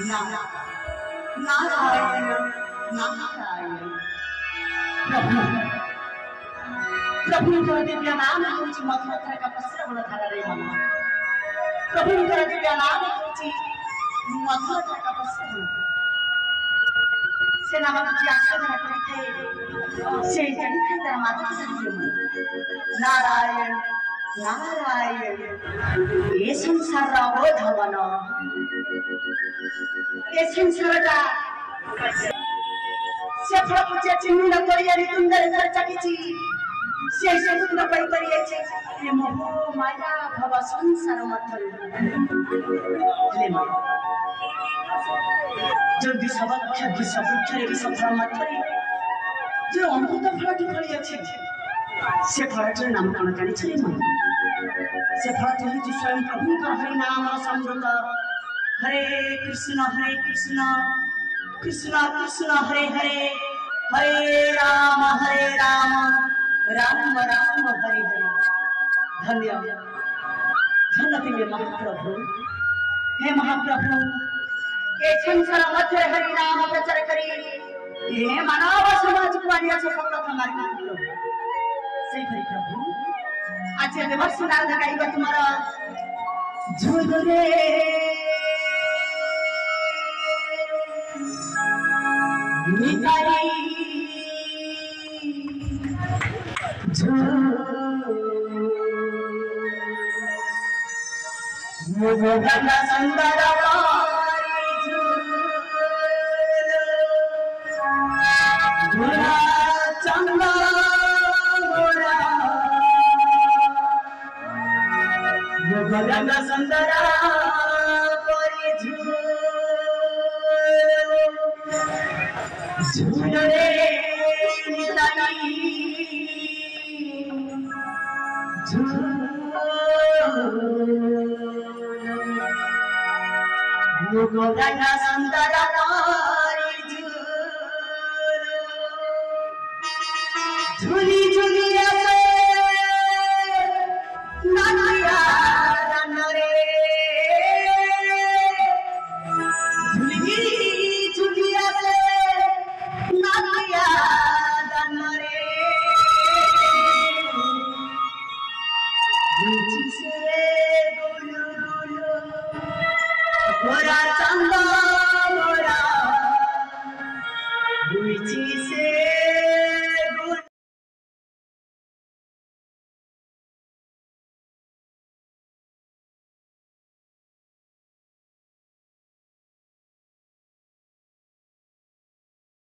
नारायण नारायण प्रभु प्रभुଙ୍କର ଦିବ୍ୟ ନାମ ହେଉଛି ମଧୁମତର ପଶ୍ରବଣ ଧାରାରେ ମନ। ପ୍ରଭୁଙ୍କର ଦିବ୍ୟ ନାମ ହେଉଛି ମଧୁମତର ପଶ୍ରବଣ। ସେ ନାମ କିଛି ଆସ୍ୱାଦନ କରିଥାଏ, ସେ ଜାଣିଥାଏ ତାର ମାଧୁର୍ଯ୍ୟ। ନାରାୟଣ नारायण ये संसार अबोधवन ये संसारटा से फल पूजा चिन्ह करिया तुंदर चकिछि से समुद्र पई परियाछे ये मोह माया भव संसार मथल ले जो विषवक्ष विषवृक्ष विषफल मथरे जो अमृत फलटी फलियाछे से फलटर नाम कौन जानी मन से फलटी हूँ स्वयं प्रभु का हरि नाम समृत हरे कृष्ण कृष्ण कृष्ण हरे हरे हरे राम राम राम हरे हरे। धन्य धन्य दिव्य महाप्रभु हे महाप्रभु ये संसार मध्य हरि नाम प्रचार करी ये मानव समाज को आनिया सफलता मार्ग से भरी प्रभु आज देवर्ष नारद गाइबा तुम्हारा झुलरे निकाई मुगंगा संदर झूला चंदा मुगंगा संदर झूले मुगंगा संदर झूली झूली नानिया रे झूली झूलिया नानिया रे गोरा चंदा गोरा बुझी से